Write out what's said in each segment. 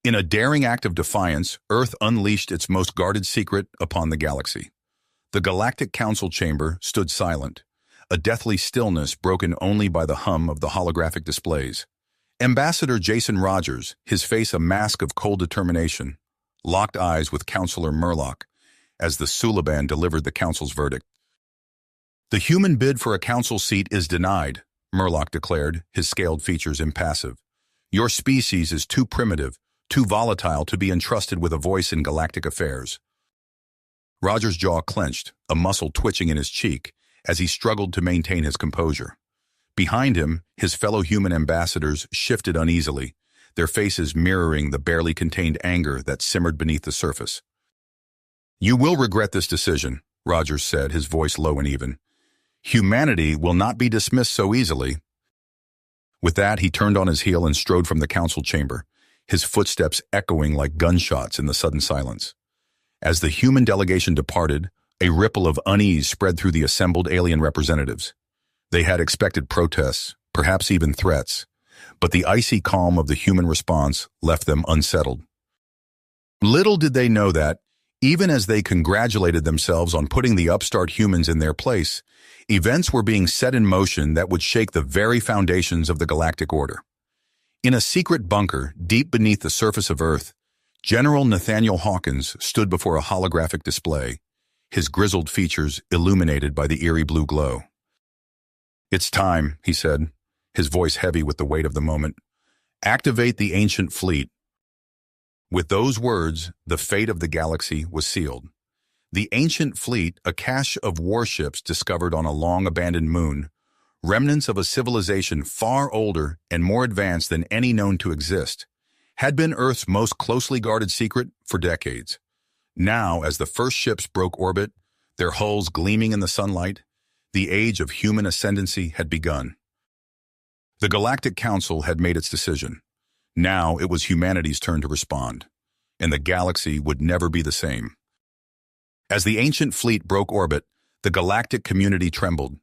In a daring act of defiance, Earth unleashed its most guarded secret upon the galaxy. The Galactic Council chamber stood silent, a deathly stillness broken only by the hum of the holographic displays. Ambassador Jason Rogers, his face a mask of cold determination, locked eyes with Counselor Murloc as the Suliban delivered the Council's verdict. "The human bid for a council seat is denied," Murloc declared, his scaled features impassive. "Your species is too primitive, too volatile to be entrusted with a voice in galactic affairs." Rogers' jaw clenched, a muscle twitching in his cheek, as he struggled to maintain his composure. Behind him, his fellow human ambassadors shifted uneasily, their faces mirroring the barely contained anger that simmered beneath the surface. "You will regret this decision," Rogers said, his voice low and even. "Humanity will not be dismissed so easily." With that, he turned on his heel and strode from the council chamber, his footsteps echoing like gunshots in the sudden silence. As the human delegation departed, a ripple of unease spread through the assembled alien representatives. They had expected protests, perhaps even threats, but the icy calm of the human response left them unsettled. Little did they know that, even as they congratulated themselves on putting the upstart humans in their place, events were being set in motion that would shake the very foundations of the galactic order. In a secret bunker deep beneath the surface of Earth, General Nathaniel Hawkins stood before a holographic display, his grizzled features illuminated by the eerie blue glow. "It's time," he said, his voice heavy with the weight of the moment. "Activate the ancient fleet." With those words, the fate of the galaxy was sealed. The ancient fleet, a cache of warships discovered on a long-abandoned moon, remnants of a civilization far older and more advanced than any known to exist, had been Earth's most closely guarded secret for decades. Now, as the first ships broke orbit, their hulls gleaming in the sunlight, the age of human ascendancy had begun. The Galactic Council had made its decision. Now it was humanity's turn to respond, and the galaxy would never be the same. As the ancient fleet broke orbit, the galactic community trembled.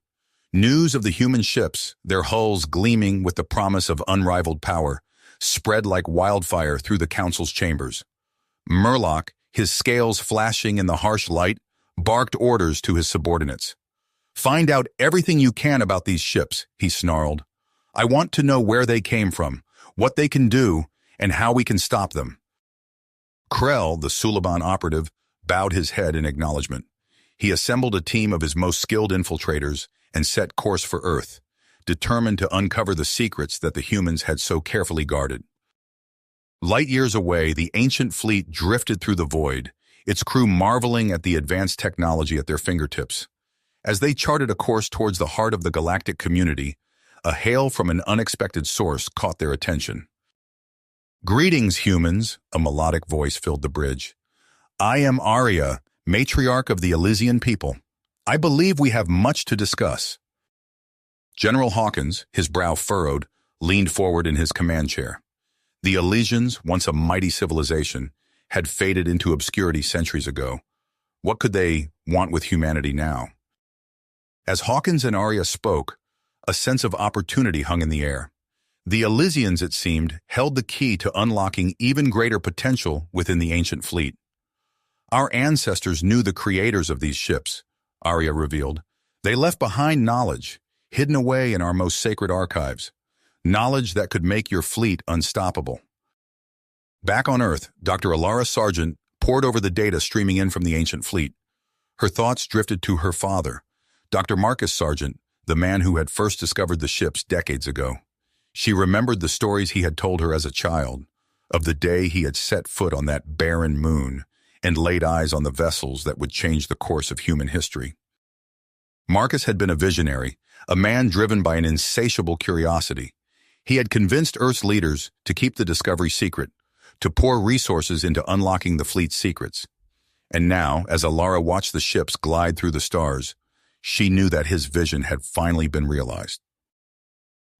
News of the human ships, their hulls gleaming with the promise of unrivaled power, spread like wildfire through the Council's chambers. Murloc, his scales flashing in the harsh light, barked orders to his subordinates. "Find out everything you can about these ships," he snarled. "I want to know where they came from, what they can do, and how we can stop them." Krell, the Suliban operative, bowed his head in acknowledgement. He assembled a team of his most skilled infiltrators and set course for Earth, determined to uncover the secrets that the humans had so carefully guarded. Light years away, the ancient fleet drifted through the void, its crew marveling at the advanced technology at their fingertips. As they charted a course towards the heart of the galactic community, a hail from an unexpected source caught their attention. "Greetings, humans," a melodic voice filled the bridge. "I am Arya, matriarch of the Elysian people. I believe we have much to discuss." General Hawkins, his brow furrowed, leaned forward in his command chair. The Elysians, once a mighty civilization, had faded into obscurity centuries ago. What could they want with humanity now? As Hawkins and Arya spoke, a sense of opportunity hung in the air. The Elysians, it seemed, held the key to unlocking even greater potential within the ancient fleet. "Our ancestors knew the creators of these ships," Arya revealed. "They left behind knowledge, hidden away in our most sacred archives. Knowledge that could make your fleet unstoppable." Back on Earth, Dr. Alara Sargent pored over the data streaming in from the ancient fleet. Her thoughts drifted to her father, Dr. Marcus Sargent, the man who had first discovered the ships decades ago. She remembered the stories he had told her as a child, of the day he had set foot on that barren moon and laid eyes on the vessels that would change the course of human history. Marcus had been a visionary, a man driven by an insatiable curiosity. He had convinced Earth's leaders to keep the discovery secret, to pour resources into unlocking the fleet's secrets. And now, as Alara watched the ships glide through the stars, she knew that his vision had finally been realized.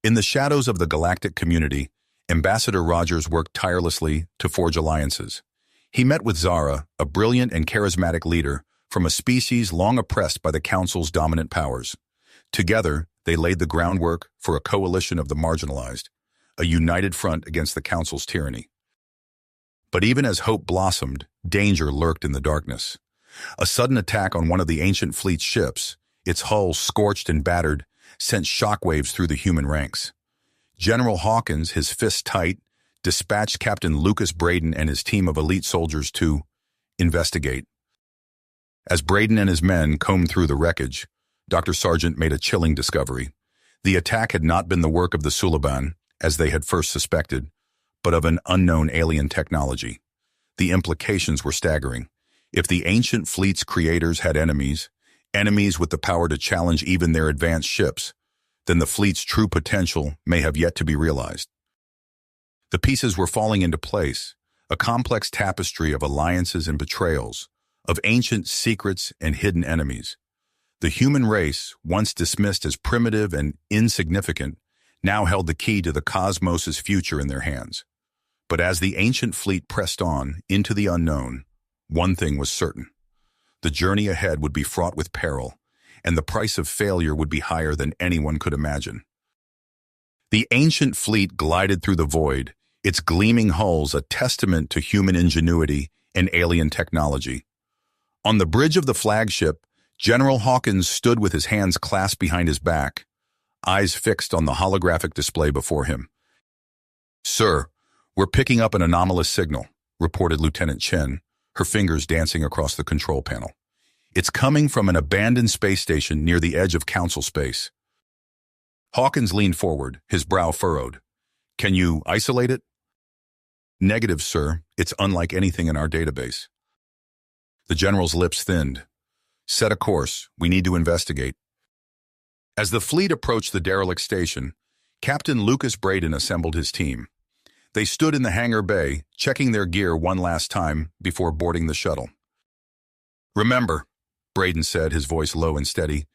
In the shadows of the galactic community, Ambassador Rogers worked tirelessly to forge alliances. He met with Zara, a brilliant and charismatic leader from a species long oppressed by the Council's dominant powers. Together, they laid the groundwork for a coalition of the marginalized, a united front against the Council's tyranny. But even as hope blossomed, danger lurked in the darkness. A sudden attack on one of the ancient fleet's ships, its hull scorched and battered, sent shockwaves through the human ranks. General Hawkins, his fists tight, dispatched Captain Lucas Braden and his team of elite soldiers to investigate. As Braden and his men combed through the wreckage, Dr. Sargent made a chilling discovery. The attack had not been the work of the Suliban, as they had first suspected, but of an unknown alien technology. The implications were staggering. If the ancient fleet's creators had enemies with the power to challenge even their advanced ships, then the fleet's true potential may have yet to be realized. The pieces were falling into place, a complex tapestry of alliances and betrayals, of ancient secrets and hidden enemies. The human race, once dismissed as primitive and insignificant, now held the key to the cosmos's future in their hands. But as the ancient fleet pressed on into the unknown, one thing was certain. The journey ahead would be fraught with peril, and the price of failure would be higher than anyone could imagine. The ancient fleet glided through the void, its gleaming hulls a testament to human ingenuity and alien technology. On the bridge of the flagship, General Hawkins stood with his hands clasped behind his back, eyes fixed on the holographic display before him. "Sir, we're picking up an anomalous signal," reported Lieutenant Chen, her fingers dancing across the control panel. "It's coming from an abandoned space station near the edge of Council space." Hawkins leaned forward, his brow furrowed. "Can you isolate it?" "Negative, sir. It's unlike anything in our database." The general's lips thinned. "Set a course. We need to investigate." As the fleet approached the derelict station, Captain Lucas Braden assembled his team. They stood in the hangar bay, checking their gear one last time before boarding the shuttle. "Remember," Braden said, his voice low and steady,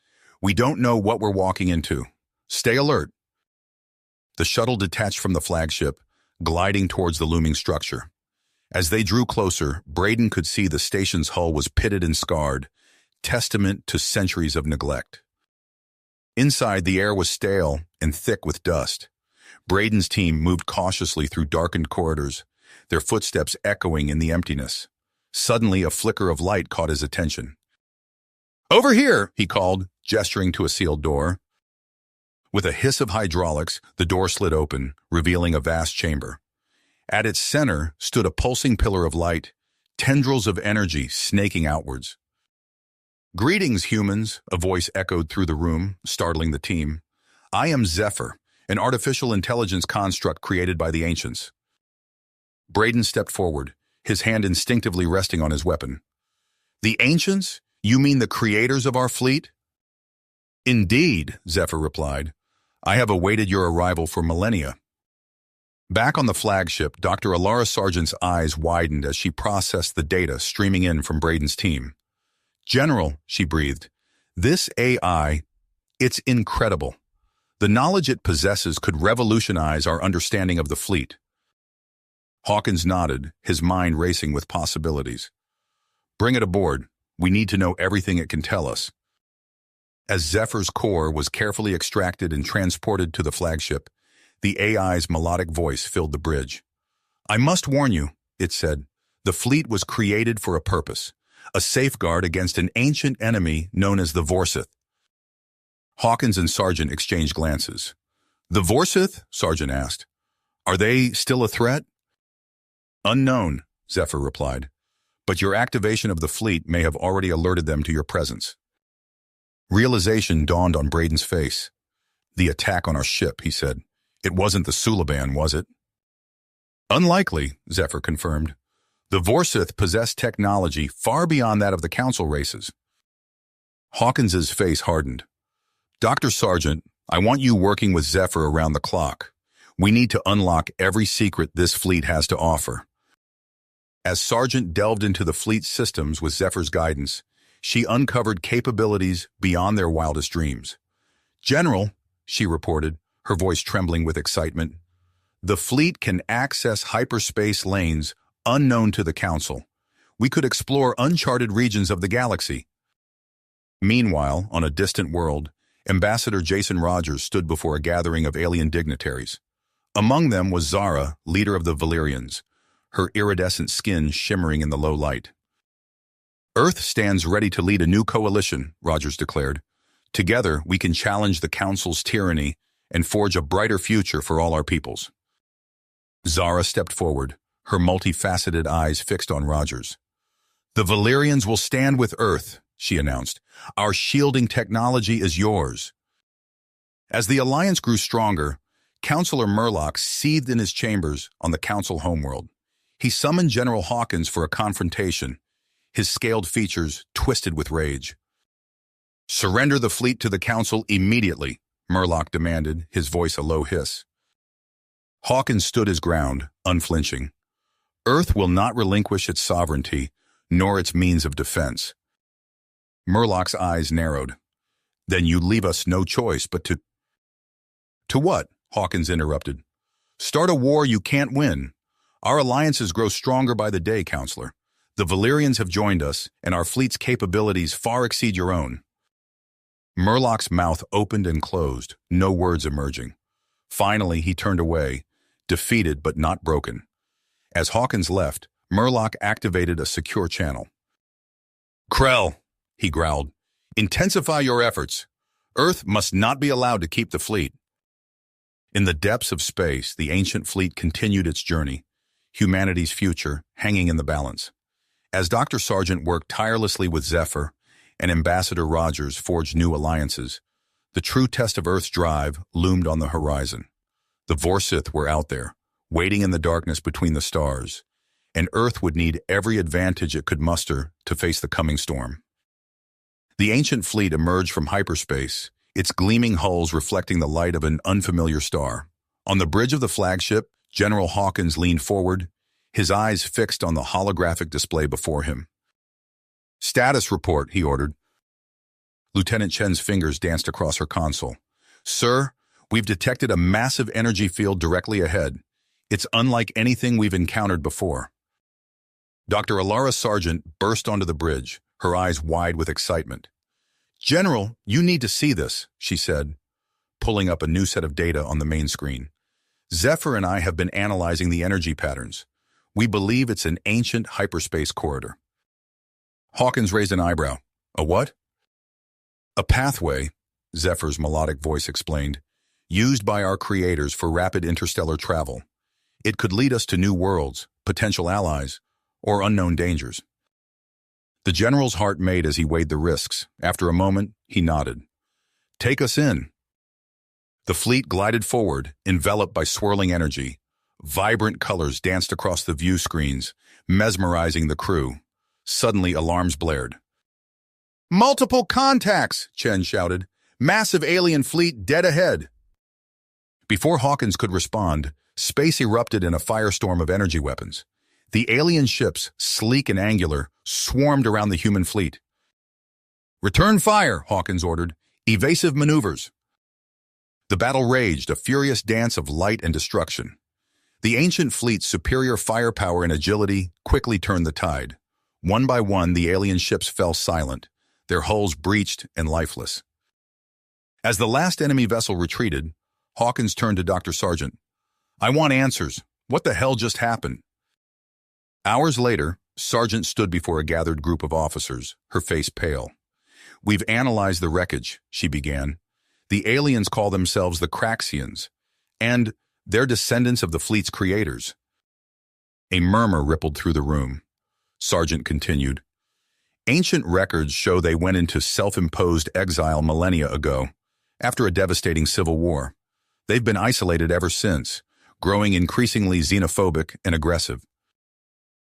"we don't know what we're walking into. Stay alert." The shuttle detached from the flagship, gliding towards the looming structure. As they drew closer, Braden could see the station's hull was pitted and scarred, testament to centuries of neglect. Inside, the air was stale and thick with dust. Braden's team moved cautiously through darkened corridors, their footsteps echoing in the emptiness. Suddenly, a flicker of light caught his attention. "Over here," he called, gesturing to a sealed door. With a hiss of hydraulics, the door slid open, revealing a vast chamber. At its center stood a pulsing pillar of light, tendrils of energy snaking outwards. "Greetings, humans," a voice echoed through the room, startling the team. "I am Zephyr, an artificial intelligence construct created by the ancients." Braden stepped forward, his hand instinctively resting on his weapon. "The ancients? You mean the creators of our fleet?" "Indeed," Zephyr replied. "I have awaited your arrival for millennia." Back on the flagship, Dr. Alara Sargent's eyes widened as she processed the data streaming in from Braden's team. "General," she breathed, "this AI, it's incredible. The knowledge it possesses could revolutionize our understanding of the fleet." Hawkins nodded, his mind racing with possibilities. "Bring it aboard. We need to know everything it can tell us." As Zephyr's core was carefully extracted and transported to the flagship, the AI's melodic voice filled the bridge. "I must warn you," it said, "the fleet was created for a purpose, a safeguard against an ancient enemy known as the Vorsith." Hawkins and Sargent exchanged glances. "The Vorsith?" Sargent asked. "Are they still a threat?" "Unknown," Zephyr replied, "but your activation of the fleet may have already alerted them to your presence." Realization dawned on Braden's face. "The attack on our ship," he said. "It wasn't the Suliban, was it?" "Unlikely," Zephyr confirmed. "The Vorsith possessed technology far beyond that of the Council races." Hawkins's face hardened. "Dr. Sargent, I want you working with Zephyr around the clock. We need to unlock every secret this fleet has to offer." As Sargent delved into the fleet's systems with Zephyr's guidance, she uncovered capabilities beyond their wildest dreams. "General," she reported, her voice trembling with excitement, "the fleet can access hyperspace lanes unknown to the Council. We could explore uncharted regions of the galaxy." Meanwhile, on a distant world, Ambassador Jason Rogers stood before a gathering of alien dignitaries. Among them was Zara, leader of the Valyrians. her iridescent skin shimmering in the low light. "Earth stands ready to lead a new coalition," Rogers declared. "Together, we can challenge the Council's tyranny and forge a brighter future for all our peoples." Zara stepped forward, her multifaceted eyes fixed on Rogers. "The Valyrians will stand with Earth," she announced. "Our shielding technology is yours." As the alliance grew stronger, Councillor Murloc seethed in his chambers on the Council homeworld. He summoned General Hawkins for a confrontation, his scaled features twisted with rage. "Surrender the fleet to the Council immediately," Murloc demanded, his voice a low hiss. Hawkins stood his ground, unflinching. "Earth will not relinquish its sovereignty, nor its means of defense." Murloc's eyes narrowed. "Then you leave us no choice but to—" "To what?" Hawkins interrupted. "Start a war you can't win. Our alliances grow stronger by the day, Counselor. The Valyrians have joined us, and our fleet's capabilities far exceed your own." Murloc's mouth opened and closed, no words emerging. Finally, he turned away, defeated but not broken. As Hawkins left, Murloc activated a secure channel. "Krell," he growled, "intensify your efforts. Earth must not be allowed to keep the fleet." In the depths of space, the ancient fleet continued its journey, humanity's future hanging in the balance. As Dr. Sargent worked tirelessly with Zephyr and Ambassador Rogers forged new alliances, the true test of Earth's drive loomed on the horizon. The Vorsith were out there, waiting in the darkness between the stars, and Earth would need every advantage it could muster to face the coming storm. The ancient fleet emerged from hyperspace, its gleaming hulls reflecting the light of an unfamiliar star. On the bridge of the flagship, General Hawkins leaned forward, his eyes fixed on the holographic display before him. "Status report," he ordered. Lieutenant Chen's fingers danced across her console. "Sir, we've detected a massive energy field directly ahead. It's unlike anything we've encountered before." Dr. Alara Sargent burst onto the bridge, her eyes wide with excitement. "General, you need to see this," she said, pulling up a new set of data on the main screen. "Zephyr and I have been analyzing the energy patterns. We believe it's an ancient hyperspace corridor." Hawkins raised an eyebrow. "A what?" "A pathway," Zephyr's melodic voice explained, "used by our creators for rapid interstellar travel. It could lead us to new worlds, potential allies, or unknown dangers." The general's heart made as he weighed the risks. After a moment, he nodded. "Take us in." The fleet glided forward, enveloped by swirling energy. Vibrant colors danced across the view screens, mesmerizing the crew. Suddenly, alarms blared. "Multiple contacts!" Chen shouted. "Massive alien fleet dead ahead!" Before Hawkins could respond, space erupted in a firestorm of energy weapons. The alien ships, sleek and angular, swarmed around the human fleet. "Return fire," Hawkins ordered. "Evasive maneuvers." The battle raged, a furious dance of light and destruction. The ancient fleet's superior firepower and agility quickly turned the tide. One by one, the alien ships fell silent, their hulls breached and lifeless. As the last enemy vessel retreated, Hawkins turned to Dr. Sargent. "I want answers. What the hell just happened?" Hours later, Sargent stood before a gathered group of officers, her face pale. "We've analyzed the wreckage," she began. "The aliens call themselves the Craxians, and they're descendants of the fleet's creators." A murmur rippled through the room. Sargent continued. "Ancient records show they went into self-imposed exile millennia ago, after a devastating civil war. They've been isolated ever since, growing increasingly xenophobic and aggressive."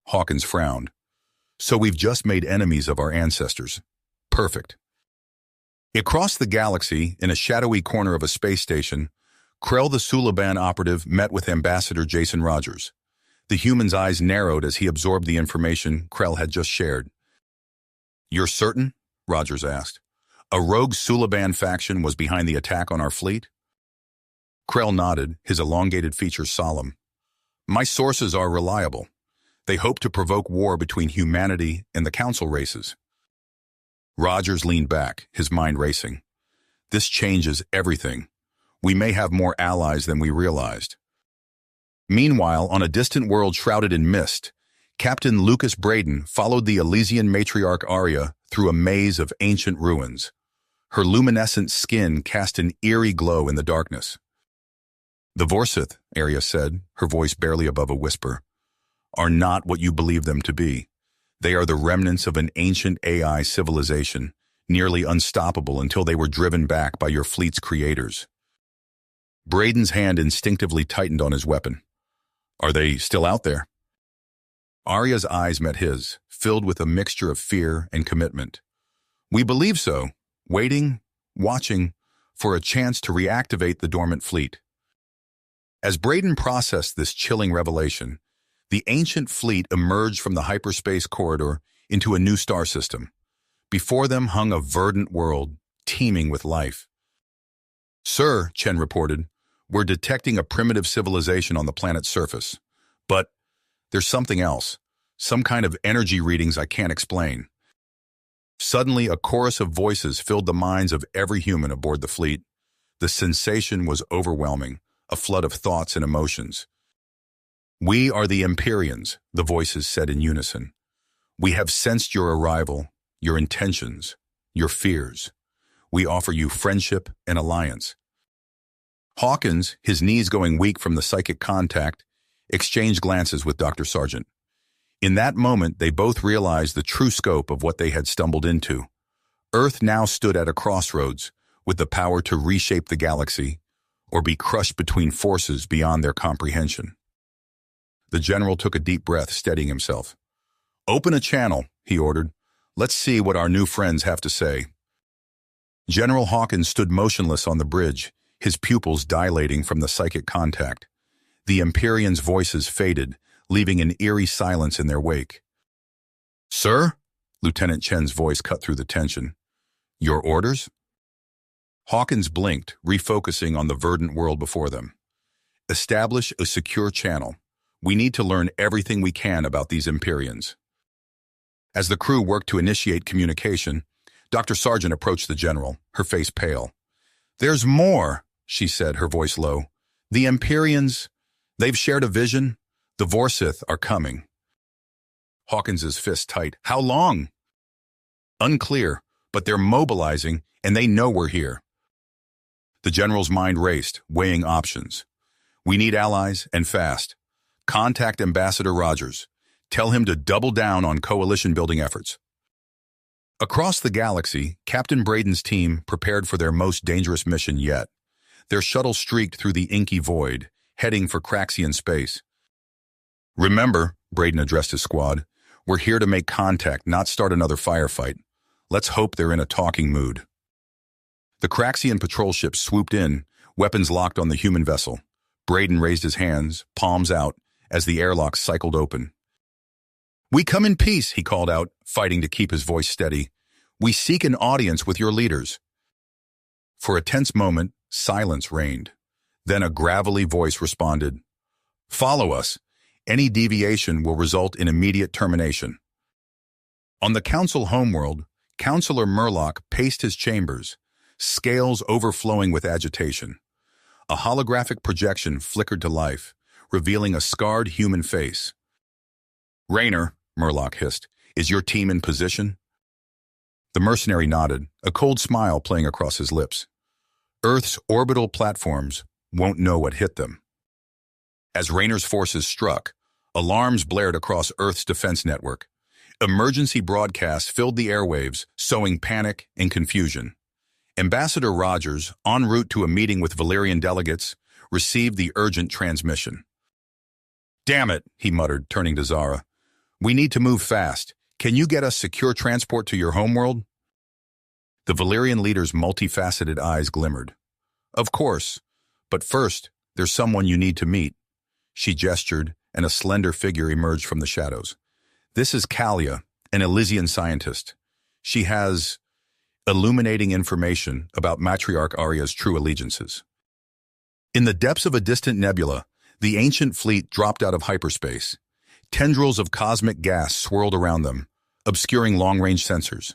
Hawkins frowned. "So we've just made enemies of our ancestors. Perfect." Across the galaxy, in a shadowy corner of a space station, Krell the Suliban operative met with Ambassador Jason Rogers. The human's eyes narrowed as he absorbed the information Krell had just shared. "You're certain?" Rogers asked. "A rogue Suliban faction was behind the attack on our fleet?" Krell nodded, his elongated features solemn. "My sources are reliable. They hope to provoke war between humanity and the Council races." Rogers leaned back, his mind racing. "This changes everything. We may have more allies than we realized." Meanwhile, on a distant world shrouded in mist, Captain Lucas Braden followed the Elysian matriarch Arya through a maze of ancient ruins. Her luminescent skin cast an eerie glow in the darkness. "The Vorsith," Arya said, her voice barely above a whisper, "are not what you believe them to be. They are the remnants of an ancient AI civilization, nearly unstoppable until they were driven back by your fleet's creators." Braden's hand instinctively tightened on his weapon. "Are they still out there?" Arya's eyes met his, filled with a mixture of fear and commitment. "We believe so, waiting, watching, for a chance to reactivate the dormant fleet." As Braden processed this chilling revelation, the ancient fleet emerged from the hyperspace corridor into a new star system. Before them hung a verdant world, teeming with life. "Sir," Chen reported, "we're detecting a primitive civilization on the planet's surface. But there's something else, some kind of energy readings I can't explain." Suddenly, a chorus of voices filled the minds of every human aboard the fleet. The sensation was overwhelming, a flood of thoughts and emotions. "We are the Empyreans," the voices said in unison. "We have sensed your arrival, your intentions, your fears. We offer you friendship and alliance." Hawkins, his knees going weak from the psychic contact, exchanged glances with Dr. Sargent. In that moment, they both realized the true scope of what they had stumbled into. Earth now stood at a crossroads, with the power to reshape the galaxy, or be crushed between forces beyond their comprehension. The general took a deep breath, steadying himself. "Open a channel," he ordered. "Let's see what our new friends have to say." General Hawkins stood motionless on the bridge, his pupils dilating from the psychic contact. The Empyreans' voices faded, leaving an eerie silence in their wake. "Sir?" Lieutenant Chen's voice cut through the tension. "Your orders?" Hawkins blinked, refocusing on the verdant world before them. "Establish a secure channel. We need to learn everything we can about these Empyreans." As the crew worked to initiate communication, Dr. Sargent approached the general, her face pale. "There's more," she said, her voice low. "The Empyreans, they've shared a vision. The Vorsith are coming." Hawkins's fist tight. "How long?" "Unclear, but they're mobilizing, and they know we're here." The general's mind raced, weighing options. "We need allies, and fast. Contact Ambassador Rogers. Tell him to double down on coalition-building efforts." Across the galaxy, Captain Braden's team prepared for their most dangerous mission yet. Their shuttle streaked through the inky void, heading for Craxian space. "Remember," Braden addressed his squad, "we're here to make contact, not start another firefight. Let's hope they're in a talking mood." The Craxian patrol ship swooped in, weapons locked on the human vessel. Braden raised his hands, palms out, as the airlock cycled open. "We come in peace," he called out, fighting to keep his voice steady. "We seek an audience with your leaders." For a tense moment, silence reigned. Then a gravelly voice responded, "Follow us. Any deviation will result in immediate termination." On the council homeworld, Councillor Murlock paced his chambers, scales overflowing with agitation. A holographic projection flickered to life, revealing a scarred human face. "Raynor," Murlock hissed, "is your team in position?" The mercenary nodded, a cold smile playing across his lips. "Earth's orbital platforms won't know what hit them." As Raynor's forces struck, alarms blared across Earth's defense network. Emergency broadcasts filled the airwaves, sowing panic and confusion. Ambassador Rogers, en route to a meeting with Valyrian delegates, received the urgent transmission. "Damn it," he muttered, turning to Zara. "We need to move fast. Can you get us secure transport to your homeworld?" The Valyrian leader's multifaceted eyes glimmered. "Of course, but first, there's someone you need to meet." She gestured, and a slender figure emerged from the shadows. "This is Kalia, an Elysian scientist. She has illuminating information about Matriarch Arya's true allegiances." In the depths of a distant nebula, the ancient fleet dropped out of hyperspace. Tendrils of cosmic gas swirled around them, obscuring long-range sensors.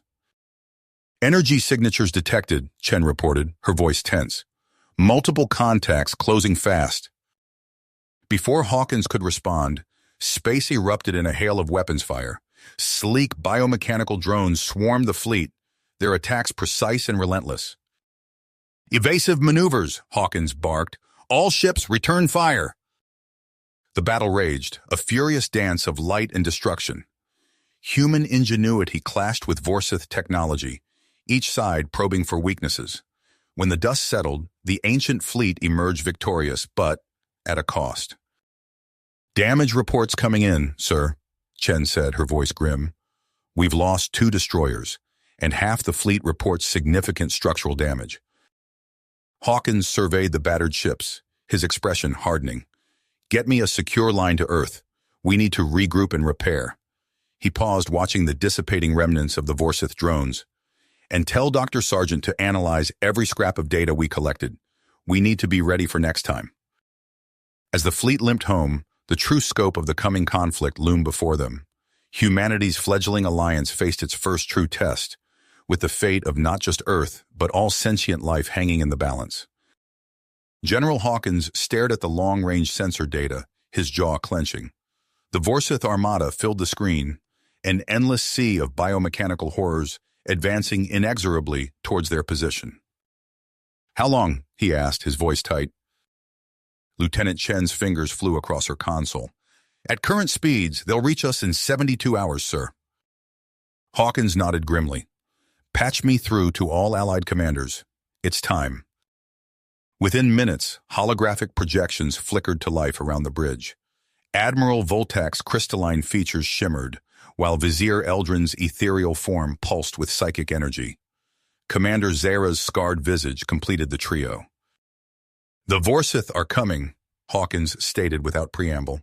"Energy signatures detected," Chen reported, her voice tense. "Multiple contacts closing fast." Before Hawkins could respond, space erupted in a hail of weapons fire. Sleek biomechanical drones swarmed the fleet, their attacks precise and relentless. "Evasive maneuvers," Hawkins barked. "All ships return fire." The battle raged, a furious dance of light and destruction. Human ingenuity clashed with Vorsith technology, each side probing for weaknesses. When the dust settled, the ancient fleet emerged victorious, but at a cost. "Damage reports coming in, sir," Chen said, her voice grim. "We've lost 2 destroyers, and half the fleet reports significant structural damage." Hawkins surveyed the battered ships, his expression hardening. "Get me a secure line to Earth. We need to regroup and repair." He paused, watching the dissipating remnants of the Vorsith drones. "And tell Dr. Sargent to analyze every scrap of data we collected. We need to be ready for next time." As the fleet limped home, the true scope of the coming conflict loomed before them. Humanity's fledgling alliance faced its first true test, with the fate of not just Earth, but all sentient life hanging in the balance. General Hawkins stared at the long-range sensor data, his jaw clenching. The Vorsith armada filled the screen, an endless sea of biomechanical horrors advancing inexorably towards their position. "How long?" he asked, his voice tight. Lieutenant Chen's fingers flew across her console. "At current speeds, they'll reach us in 72 hours, sir." Hawkins nodded grimly. "Patch me through to all Allied commanders. It's time." Within minutes, holographic projections flickered to life around the bridge. Admiral Voltak's crystalline features shimmered, while Vizier Eldrin's ethereal form pulsed with psychic energy. Commander Zara's scarred visage completed the trio. "The Vorsith are coming," Hawkins stated without preamble.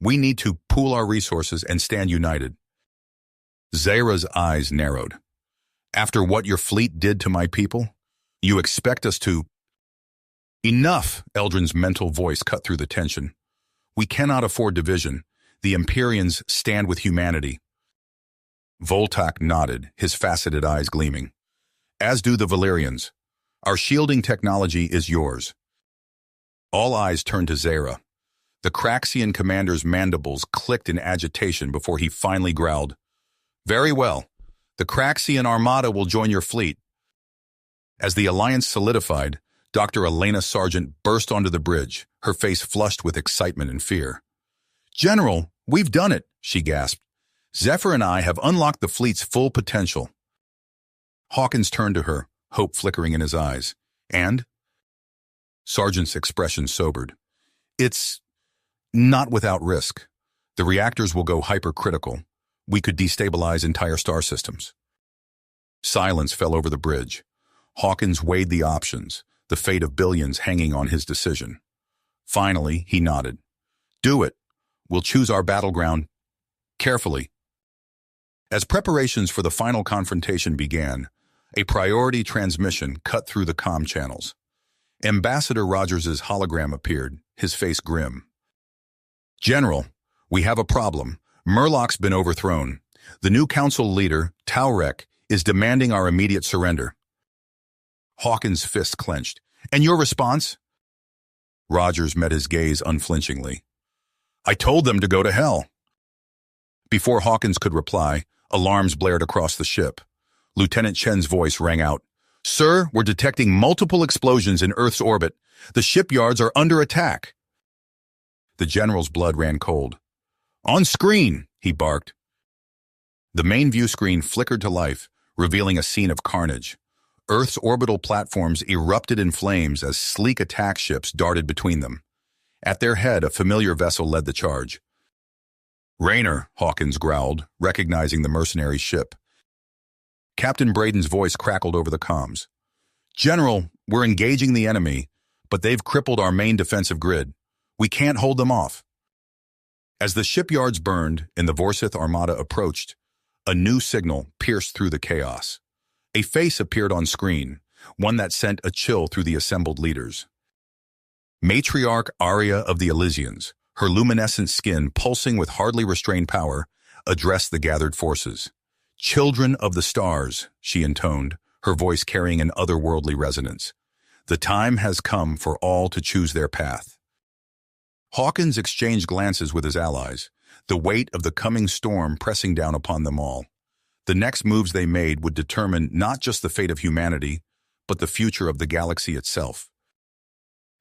"We need to pool our resources and stand united." Zara's eyes narrowed. "After what your fleet did to my people, you expect us to—" "Enough!" Eldrin's mental voice cut through the tension. "We cannot afford division. The Empyreans stand with humanity." Voltak nodded, his faceted eyes gleaming. "As do the Valyrians. Our shielding technology is yours." All eyes turned to Zara. The Craxian commander's mandibles clicked in agitation before he finally growled, "Very well. The Craxian armada will join your fleet." As the alliance solidified, Dr. Elena Sargent burst onto the bridge, her face flushed with excitement and fear. "General, we've done it," she gasped. "Zephyr and I have unlocked the fleet's full potential." Hawkins turned to her, hope flickering in his eyes. "And?" Sargent's expression sobered. "It's not without risk. The reactors will go hypercritical. We could destabilize entire star systems." Silence fell over the bridge. Hawkins weighed the options, the fate of billions hanging on his decision. Finally, he nodded. "Do it. We'll choose our battleground carefully." As preparations for the final confrontation began, a priority transmission cut through the comm channels. Ambassador Rogers's hologram appeared, his face grim. "General, we have a problem. Murloc's been overthrown. The new council leader, Taurek, is demanding our immediate surrender." Hawkins' fist clenched. "And your response?" Rogers met his gaze unflinchingly. "I told them to go to hell." Before Hawkins could reply, alarms blared across the ship. Lieutenant Chen's voice rang out. "Sir, we're detecting multiple explosions in Earth's orbit. The shipyards are under attack." The general's blood ran cold. "On screen!" he barked. The main view screen flickered to life, revealing a scene of carnage. Earth's orbital platforms erupted in flames as sleek attack ships darted between them. At their head, a familiar vessel led the charge. "Raynor," Hawkins growled, recognizing the mercenary ship. Captain Braden's voice crackled over the comms. "General, we're engaging the enemy, but they've crippled our main defensive grid. We can't hold them off." As the shipyards burned and the Vorsith armada approached, a new signal pierced through the chaos. A face appeared on screen, one that sent a chill through the assembled leaders. Matriarch Arya of the Elysians, her luminescent skin pulsing with hardly restrained power, addressed the gathered forces. "Children of the stars," she intoned, her voice carrying an otherworldly resonance. "The time has come for all to choose their path." Hawkins exchanged glances with his allies, the weight of the coming storm pressing down upon them all. The next moves they made would determine not just the fate of humanity, but the future of the galaxy itself.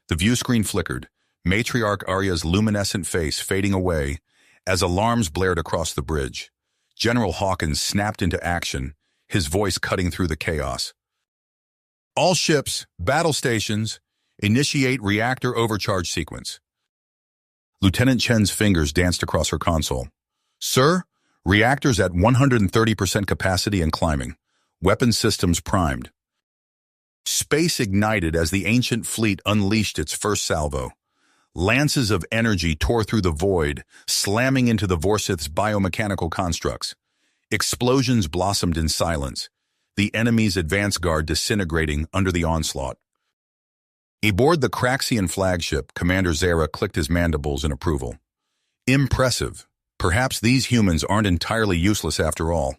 The view screen flickered, Matriarch Arya's luminescent face fading away as alarms blared across the bridge. General Hawkins snapped into action, his voice cutting through the chaos. All ships, battle stations, initiate reactor overcharge sequence. Lieutenant Chen's fingers danced across her console. Sir, reactors at 130% capacity and climbing. Weapon systems primed. Space ignited as the ancient fleet unleashed its first salvo. Lances of energy tore through the void, slamming into the Vorsith's biomechanical constructs. Explosions blossomed in silence, the enemy's advance guard disintegrating under the onslaught. Aboard the Craxian flagship, Commander Zera clicked his mandibles in approval. Impressive. Perhaps these humans aren't entirely useless after all.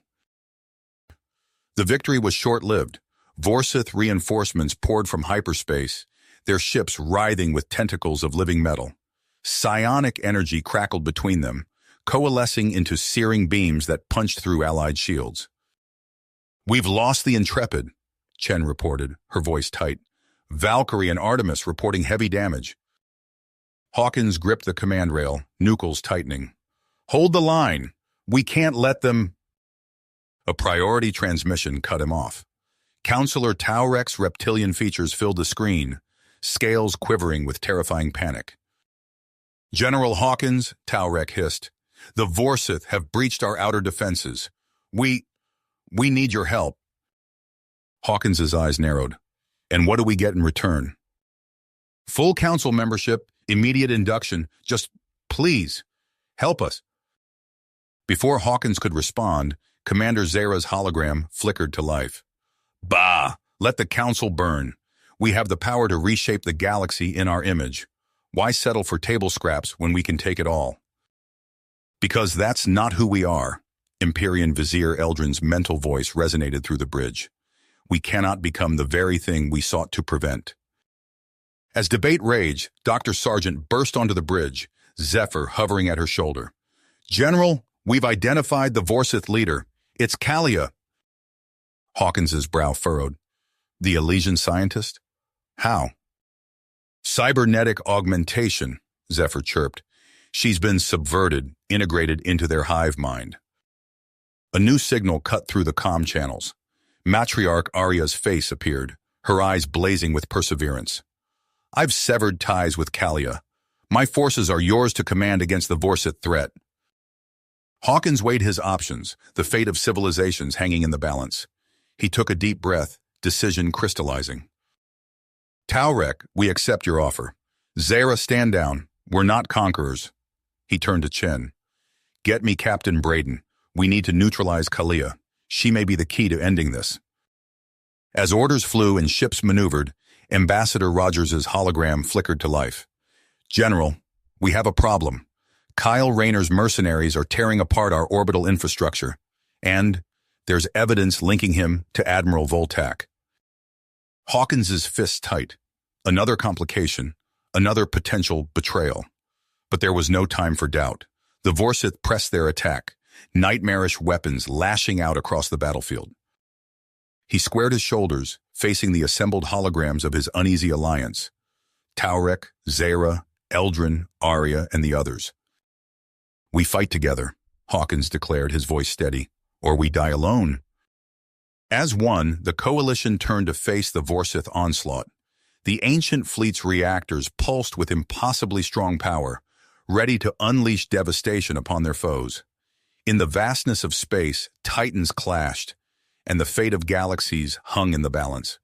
The victory was short-lived. Vorsith reinforcements poured from hyperspace, their ships writhing with tentacles of living metal. Psionic energy crackled between them, coalescing into searing beams that punched through Allied shields. We've lost the Intrepid, Chen reported, her voice tight. Valkyrie and Artemis reporting heavy damage. Hawkins gripped the command rail, nucleus tightening. Hold the line. We can't let them... A priority transmission cut him off. Counselor Taurek's reptilian features filled the screen, scales quivering with terrifying panic. General Hawkins, Taurek hissed, the Vorsith have breached our outer defenses. We need your help. Hawkins's eyes narrowed. And what do we get in return? Full council membership, immediate induction, just please, help us. Before Hawkins could respond, Commander Zera's hologram flickered to life. Bah! Let the council burn. We have the power to reshape the galaxy in our image. Why settle for table scraps when we can take it all? Because that's not who we are. Empyrean Vizier Eldrin's mental voice resonated through the bridge. We cannot become the very thing we sought to prevent. As debate raged, Dr. Sargent burst onto the bridge, Zephyr hovering at her shoulder. General, we've identified the Vorsith leader. It's Kalia. Hawkins's brow furrowed. The Elysian scientist? How? Cybernetic augmentation, Zephyr chirped. She's been subverted, integrated into their hive mind. A new signal cut through the comm channels. Matriarch Arya's face appeared, her eyes blazing with perseverance. I've severed ties with Kalia. My forces are yours to command against the Vorsith threat. Hawkins weighed his options, the fate of civilizations hanging in the balance. He took a deep breath, decision crystallizing. Taurek, we accept your offer. Zera, stand down. We're not conquerors. He turned to Chen. Get me Captain Braden. We need to neutralize Kalia. She may be the key to ending this. As orders flew and ships maneuvered, Ambassador Rogers's hologram flickered to life. General, we have a problem. Kyle Rayner's mercenaries are tearing apart our orbital infrastructure, and there's evidence linking him to Admiral Voltak. Hawkins's fists tight. Another complication, another potential betrayal. But there was no time for doubt. The Vorsith pressed their attack, nightmarish weapons lashing out across the battlefield. He squared his shoulders, facing the assembled holograms of his uneasy alliance. Taurek, Zera, Eldrin, Arya, and the others. We fight together, Hawkins declared, his voice steady, or we die alone. As one, the coalition turned to face the Vorsith onslaught. The ancient fleet's reactors pulsed with impossibly strong power, ready to unleash devastation upon their foes. In the vastness of space, titans clashed, and the fate of galaxies hung in the balance.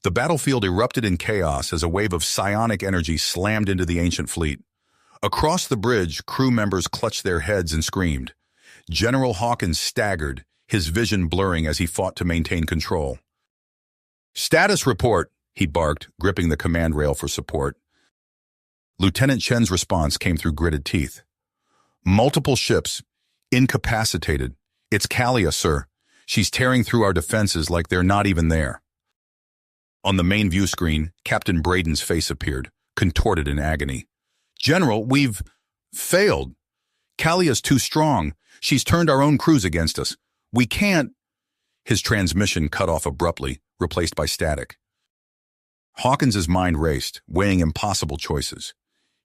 The battlefield erupted in chaos as a wave of psionic energy slammed into the ancient fleet. Across the bridge, crew members clutched their heads and screamed. General Hawkins staggered, his vision blurring as he fought to maintain control. Status report, he barked, gripping the command rail for support. Lieutenant Chen's response came through gritted teeth. Multiple ships, incapacitated. It's Kalia, sir. She's tearing through our defenses like they're not even there. On the main view screen, Captain Braden's face appeared, contorted in agony. General, we've failed. Callia's too strong. She's turned our own crews against us. We can't. His transmission cut off abruptly, replaced by static. Hawkins's mind raced, weighing impossible choices.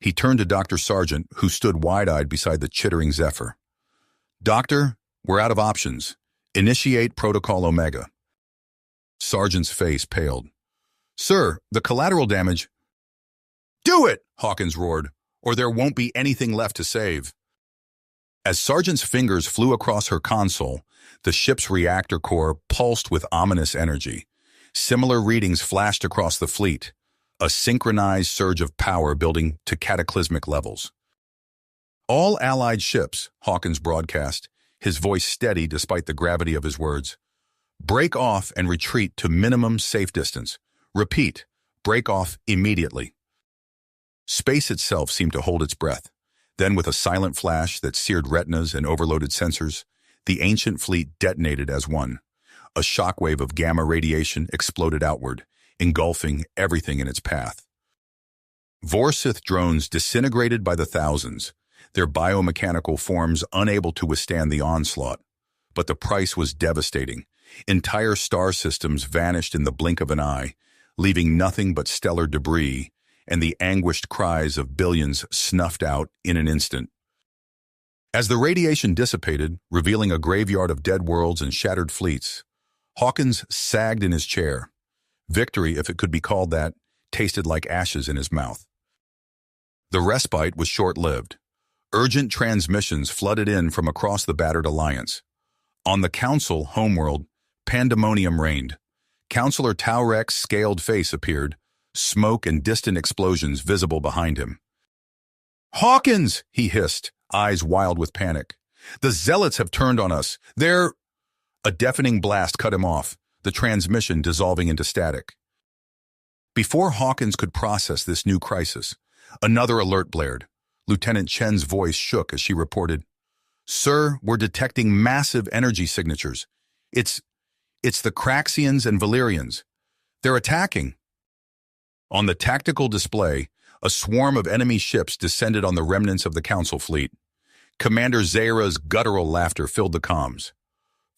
He turned to Dr. Sargent, who stood wide-eyed beside the chittering Zephyr. Doctor, we're out of options. Initiate Protocol Omega. Sargent's face paled. Sir, the collateral damage— Do it! Hawkins roared, or there won't be anything left to save. As Sargent's fingers flew across her console, the ship's reactor core pulsed with ominous energy. Similar readings flashed across the fleet, a synchronized surge of power building to cataclysmic levels. All Allied ships, Hawkins broadcast, his voice steady despite the gravity of his words. Break off and retreat to minimum safe distance. Repeat, break off immediately. Space itself seemed to hold its breath. Then, with a silent flash that seared retinas and overloaded sensors, the ancient fleet detonated as one. A shockwave of gamma radiation exploded outward, engulfing everything in its path. Vorsith drones disintegrated by the thousands, their biomechanical forms unable to withstand the onslaught. But the price was devastating. Entire star systems vanished in the blink of an eye, leaving nothing but stellar debris, and the anguished cries of billions snuffed out in an instant. As the radiation dissipated, revealing a graveyard of dead worlds and shattered fleets, Hawkins sagged in his chair. Victory, if it could be called that, tasted like ashes in his mouth. The respite was short-lived. Urgent transmissions flooded in from across the battered alliance. On the Council homeworld, pandemonium reigned. Counselor Taurek's scaled face appeared, smoke and distant explosions visible behind him. "Hawkins!" he hissed, eyes wild with panic. "The Zealots have turned on us. They're—" A deafening blast cut him off, the transmission dissolving into static. Before Hawkins could process this new crisis, another alert blared. Lieutenant Chen's voice shook as she reported, "Sir, we're detecting massive energy signatures. It's the Craxians and Valyrians. They're attacking." On the tactical display, a swarm of enemy ships descended on the remnants of the Council fleet. Commander Zaira's guttural laughter filled the comms.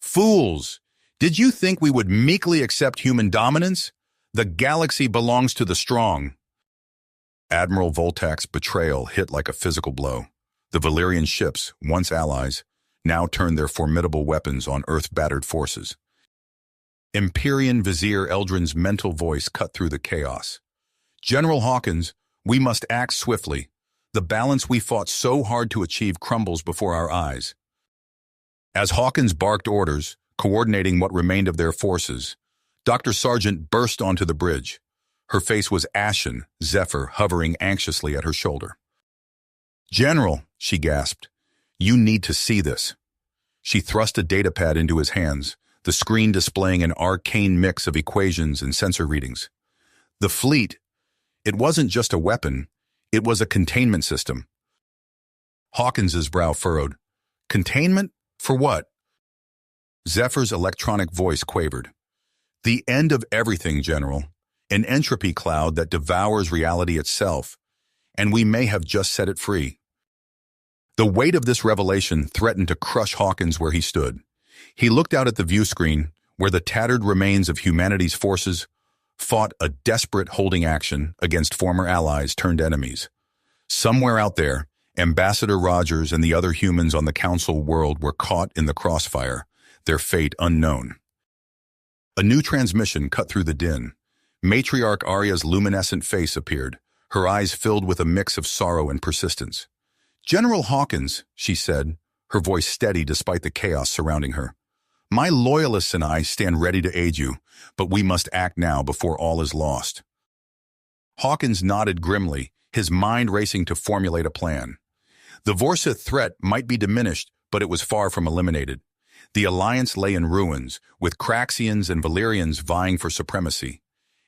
"Fools! Did you think we would meekly accept human dominance? The galaxy belongs to the strong." Admiral Voltak's betrayal hit like a physical blow. The Valyrian ships, once allies, now turned their formidable weapons on Earth-battered forces. Empyrean Vizier Eldrin's mental voice cut through the chaos. "General Hawkins, we must act swiftly. The balance we fought so hard to achieve crumbles before our eyes." As Hawkins barked orders, coordinating what remained of their forces, Dr. Sargent burst onto the bridge. Her face was ashen, Zephyr hovering anxiously at her shoulder. "General," she gasped, "you need to see this." She thrust a datapad into his hands, the screen displaying an arcane mix of equations and sensor readings. The fleet, it wasn't just a weapon, it was a containment system. Hawkins's brow furrowed. Containment? For what? Zephyr's electronic voice quavered. "The end of everything, General. An entropy cloud that devours reality itself, and we may have just set it free." The weight of this revelation threatened to crush Hawkins where he stood. He looked out at the view screen, where the tattered remains of humanity's forces fought a desperate holding action against former allies turned enemies. Somewhere out there, Ambassador Rogers and the other humans on the Council world were caught in the crossfire, their fate unknown. A new transmission cut through the din. Matriarch Arya's luminescent face appeared, her eyes filled with a mix of sorrow and persistence. "General Hawkins," she said, her voice steady despite the chaos surrounding her. "My loyalists and I stand ready to aid you, but we must act now before all is lost." Hawkins nodded grimly, his mind racing to formulate a plan. The Vorsith threat might be diminished, but it was far from eliminated. The alliance lay in ruins, with Craxians and Valyrians vying for supremacy.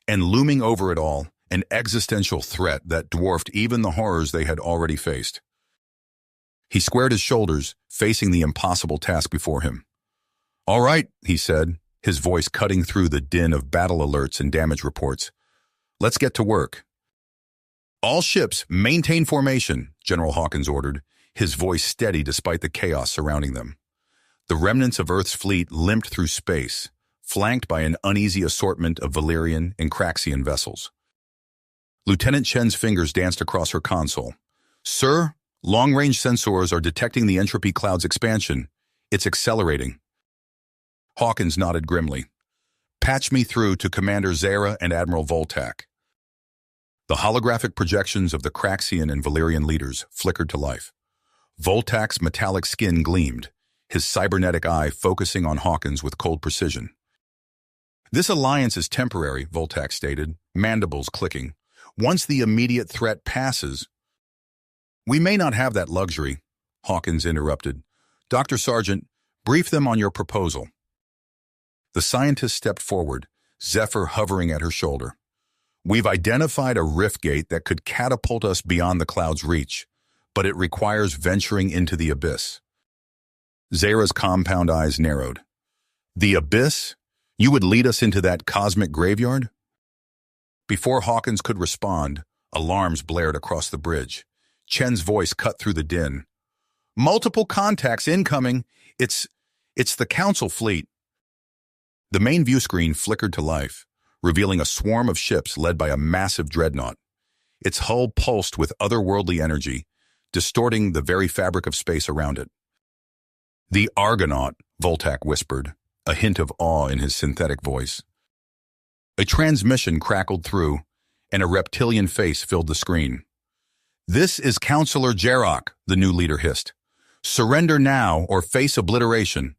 And looming over it all, an existential threat that dwarfed even the horrors they had already faced. He squared his shoulders, facing the impossible task before him. "All right," he said, his voice cutting through the din of battle alerts and damage reports. "Let's get to work. All ships, maintain formation. General Hawkins ordered, his voice steady despite the chaos surrounding them. The remnants of Earth's fleet limped through space, flanked by an uneasy assortment of Valyrian and Craxian vessels. Lieutenant Chen's fingers danced across her console. "Sir, long-range sensors are detecting the entropy cloud's expansion. It's accelerating." Hawkins nodded grimly. "Patch me through to Commander Zara and Admiral Voltak." The holographic projections of the Craxian and Valyrian leaders flickered to life. Voltak's metallic skin gleamed, his cybernetic eye focusing on Hawkins with cold precision. "This alliance is temporary," Voltak stated, mandibles clicking. "Once the immediate threat passes—" "We may not have that luxury," Hawkins interrupted. "Dr. Sargent, brief them on your proposal." The scientist stepped forward, Zephyr hovering at her shoulder. "We've identified a rift gate that could catapult us beyond the cloud's reach, but it requires venturing into the abyss." Zara's compound eyes narrowed. "The abyss? You would lead us into that cosmic graveyard?" Before Hawkins could respond, alarms blared across the bridge. Chen's voice cut through the din. "Multiple contacts incoming. It's the Council fleet." The main view screen flickered to life, revealing a swarm of ships led by a massive dreadnought. Its hull pulsed with otherworldly energy, distorting the very fabric of space around it. "The Argonaut," Voltak whispered, a hint of awe in his synthetic voice. A transmission crackled through, and a reptilian face filled the screen. "This is Counselor Jarok," the new leader hissed. "Surrender now or face obliteration."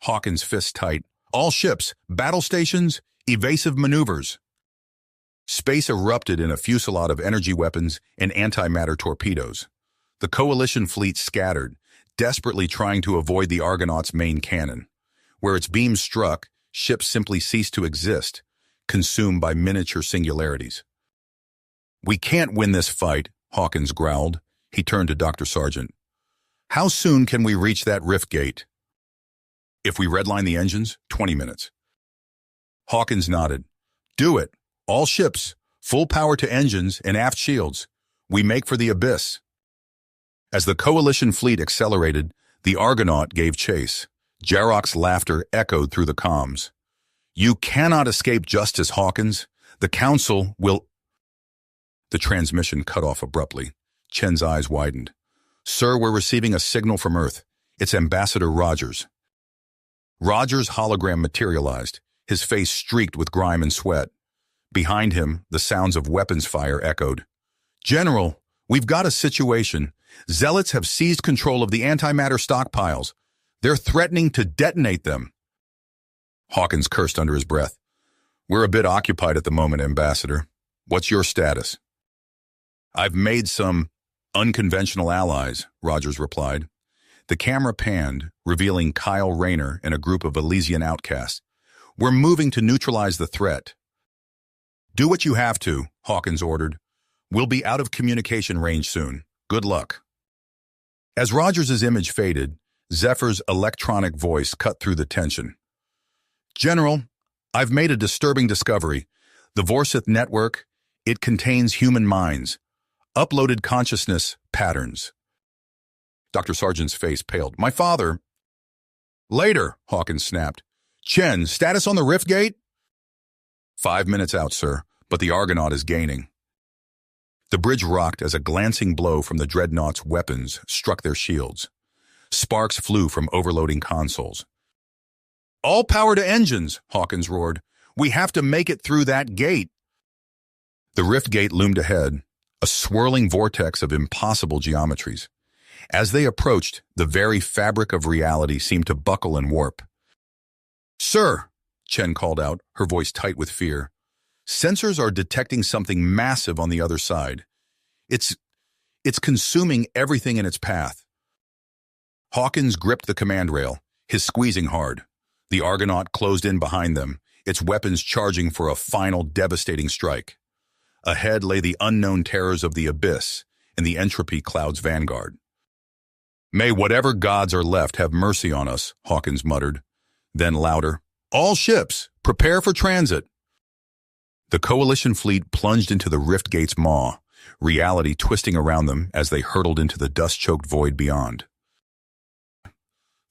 Hawkins' fist tight. "All ships, battle stations, evasive maneuvers." Space erupted in a fusillade of energy weapons and antimatter torpedoes. The Coalition fleet scattered, desperately trying to avoid the Argonaut's main cannon. Where its beams struck, ships simply ceased to exist, consumed by miniature singularities. "We can't win this fight," Hawkins growled. He turned to Dr. Sargent. "How soon can we reach that rift gate?" "If we redline the engines, 20 minutes. Hawkins nodded. "Do it. All ships, full power to engines and aft shields. We make for the abyss." As the Coalition fleet accelerated, the Argonaut gave chase. Jarok's laughter echoed through the comms. "You cannot escape justice, Hawkins. The Council will—" The transmission cut off abruptly. Chen's eyes widened. "Sir, we're receiving a signal from Earth. It's Ambassador Rogers." Rogers' hologram materialized, his face streaked with grime and sweat. Behind him, the sounds of weapons fire echoed. "General, we've got a situation. Zealots have seized control of the antimatter stockpiles. They're threatening to detonate them." Hawkins cursed under his breath. "We're a bit occupied at the moment, Ambassador. What's your status?" "I've made some unconventional allies," Rogers replied. The camera panned, revealing Kyle Rayner and a group of Elysian outcasts. "We're moving to neutralize the threat." "Do what you have to," Hawkins ordered. "We'll be out of communication range soon. Good luck." As Rogers' image faded, Zephyr's electronic voice cut through the tension. "General, I've made a disturbing discovery. The Vorsith network, it contains human minds. Uploaded consciousness patterns." Dr. Sargent's face paled. "My father—" "Later," Hawkins snapped. "Chen, status on the rift gate?" 5 minutes out, sir, but the Argonaut is gaining." The bridge rocked as a glancing blow from the Dreadnought's weapons struck their shields. Sparks flew from overloading consoles. "All power to engines," Hawkins roared. "We have to make it through that gate." The rift gate loomed ahead, a swirling vortex of impossible geometries. As they approached, the very fabric of reality seemed to buckle and warp. "Sir," Chen called out, her voice tight with fear. "Sensors are detecting something massive on the other side. It's consuming everything in its path." Hawkins gripped the command rail, his squeezing hard. The Argonaut closed in behind them, its weapons charging for a final devastating strike. Ahead lay the unknown terrors of the abyss and the entropy cloud's vanguard. "May whatever gods are left have mercy on us," Hawkins muttered. Then louder, "All ships, prepare for transit." The Coalition fleet plunged into the rift gate's maw, reality twisting around them as they hurtled into the dust-choked void beyond.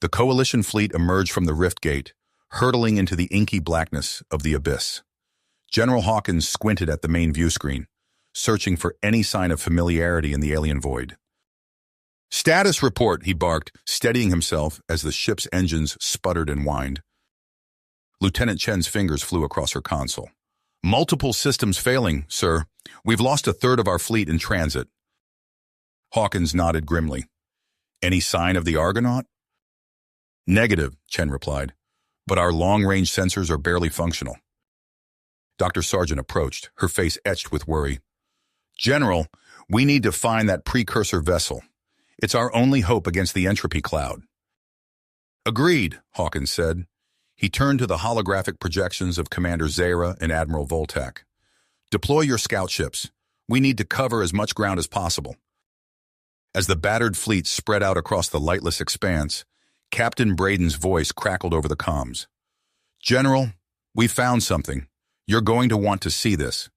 The Coalition fleet emerged from the rift gate, hurtling into the inky blackness of the abyss. General Hawkins squinted at the main view screen, searching for any sign of familiarity in the alien void. "Status report," he barked, steadying himself as the ship's engines sputtered and whined. Lieutenant Chen's fingers flew across her console. "Multiple systems failing, sir. We've lost a third of our fleet in transit." Hawkins nodded grimly. "Any sign of the Argonaut?" "Negative," Chen replied, "but our long-range sensors are barely functional." Dr. Sargent approached, her face etched with worry. "General, we need to find that precursor vessel. It's our only hope against the entropy cloud." "Agreed," Hawkins said. He turned to the holographic projections of Commander Zara and Admiral Voltak. "Deploy your scout ships. We need to cover as much ground as possible." As the battered fleet spread out across the lightless expanse, Captain Braden's voice crackled over the comms. "General, we found something. You're going to want to see this."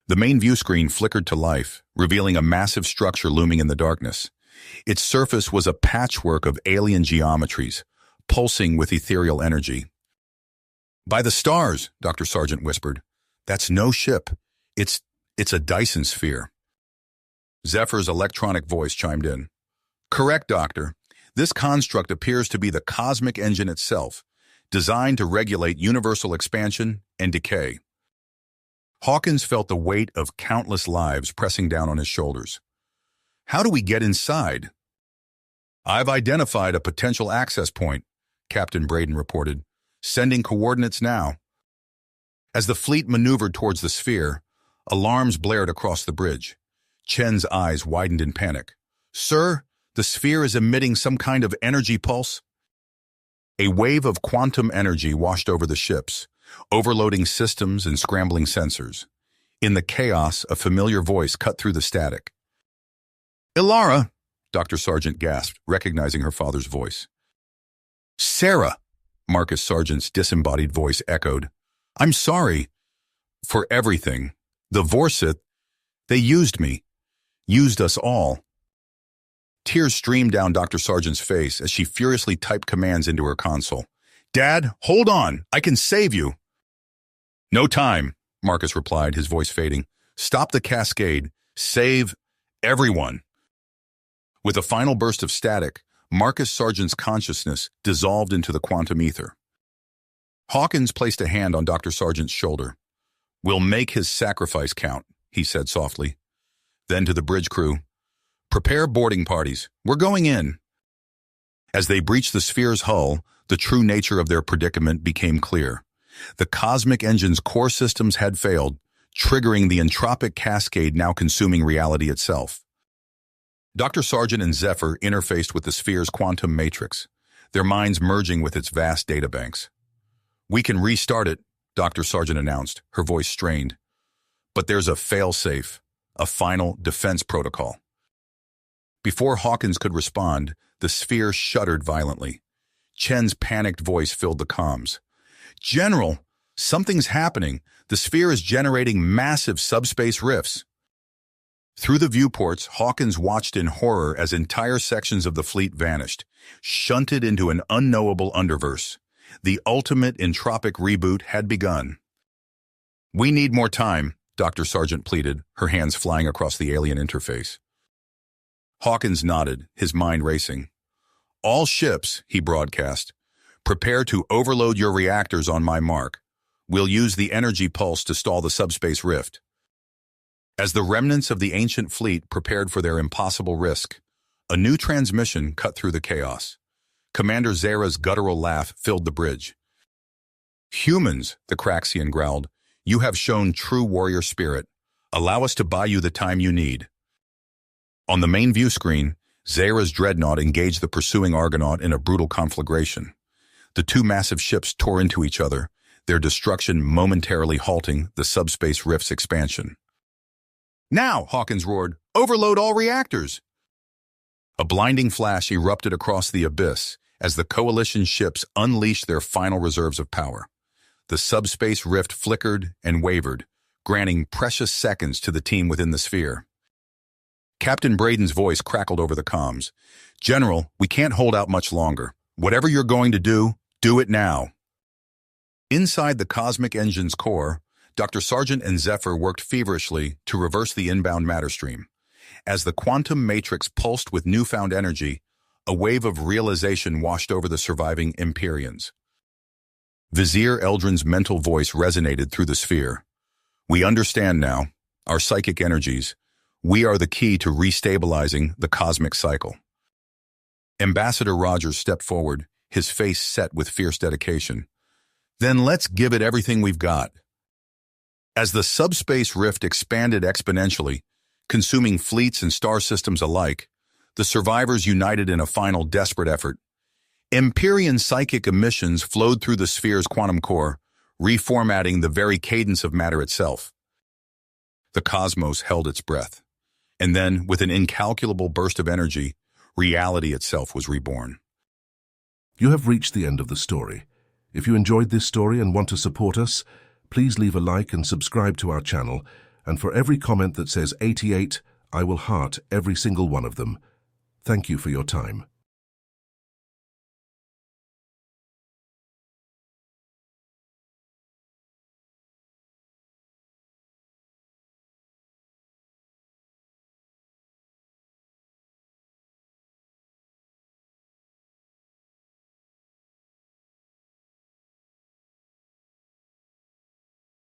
The main view screen flickered to life, revealing a massive structure looming in the darkness. Its surface was a patchwork of alien geometries, pulsing with ethereal energy. "By the stars," Dr. Sargent whispered. "That's no ship. It's a Dyson sphere." Zephyr's electronic voice chimed in. "Correct, Doctor. This construct appears to be the cosmic engine itself, designed to regulate universal expansion and decay." Hawkins felt the weight of countless lives pressing down on his shoulders. "How do we get inside?" "I've identified a potential access point," Captain Braden reported, "sending coordinates now." As the fleet maneuvered towards the sphere, alarms blared across the bridge. Chen's eyes widened in panic. "Sir, the sphere is emitting some kind of energy pulse." A wave of quantum energy washed over the ships, overloading systems and scrambling sensors. In the chaos, a familiar voice cut through the static. "Ilara," Dr. Sargent gasped, recognizing her father's voice. "Sarah," Marcus Sargent's disembodied voice echoed. "I'm sorry for everything. The Vorsith, they used me. Used us all." Tears streamed down Dr. Sargent's face as she furiously typed commands into her console. "Dad, hold on. I can save you." "No time," Marcus replied, his voice fading. "Stop the cascade. Save everyone." With a final burst of static, Marcus Sargent's consciousness dissolved into the quantum ether. Hawkins placed a hand on Dr. Sargent's shoulder. "We'll make his sacrifice count," he said softly. Then to the bridge crew, "Prepare boarding parties. We're going in." As they breached the sphere's hull, the true nature of their predicament became clear. The cosmic engine's core systems had failed, triggering the entropic cascade now consuming reality itself. Dr. Sargent and Zephyr interfaced with the sphere's quantum matrix, their minds merging with its vast databanks. "We can restart it," Dr. Sargent announced, her voice strained. "But there's a fail-safe, a final defense protocol." Before Hawkins could respond, the sphere shuddered violently. Chen's panicked voice filled the comms. "General, something's happening. The sphere is generating massive subspace rifts." Through the viewports, Hawkins watched in horror as entire sections of the fleet vanished, shunted into an unknowable underverse. The ultimate entropic reboot had begun. "We need more time," Dr. Sargent pleaded, her hands flying across the alien interface. Hawkins nodded, his mind racing. "All ships," he broadcast, "prepare to overload your reactors on my mark. We'll use the energy pulse to stall the subspace rift." As the remnants of the ancient fleet prepared for their impossible risk, a new transmission cut through the chaos. Commander Zara's guttural laugh filled the bridge. "Humans," the Craxian growled, "you have shown true warrior spirit. Allow us to buy you the time you need." On the main view screen, Zara's dreadnought engaged the pursuing Argonaut in a brutal conflagration. The two massive ships tore into each other, their destruction momentarily halting the subspace rift's expansion. "Now," Hawkins roared, "overload all reactors!" A blinding flash erupted across the abyss as the Coalition ships unleashed their final reserves of power. The subspace rift flickered and wavered, granting precious seconds to the team within the sphere. Captain Braden's voice crackled over the comms. "General, we can't hold out much longer. Whatever you're going to do it now." Inside the cosmic engine's core, Dr. Sargent and Zephyr worked feverishly to reverse the inbound matter stream. As the quantum matrix pulsed with newfound energy, a wave of realization washed over the surviving Empyreans. Vizier Eldrin's mental voice resonated through the sphere. "We understand now, our psychic energies. We are the key to restabilizing the cosmic cycle." Ambassador Rogers stepped forward, his face set with fierce dedication. "Then let's give it everything we've got." As the subspace rift expanded exponentially, consuming fleets and star systems alike, the survivors united in a final desperate effort. Empyrean psychic emissions flowed through the sphere's quantum core, reformatting the very cadence of matter itself. The cosmos held its breath. And then, with an incalculable burst of energy, reality itself was reborn. You have reached the end of the story. If you enjoyed this story and want to support us, please leave a like and subscribe to our channel. And for every comment that says 88, I will heart every single one of them. Thank you for your time.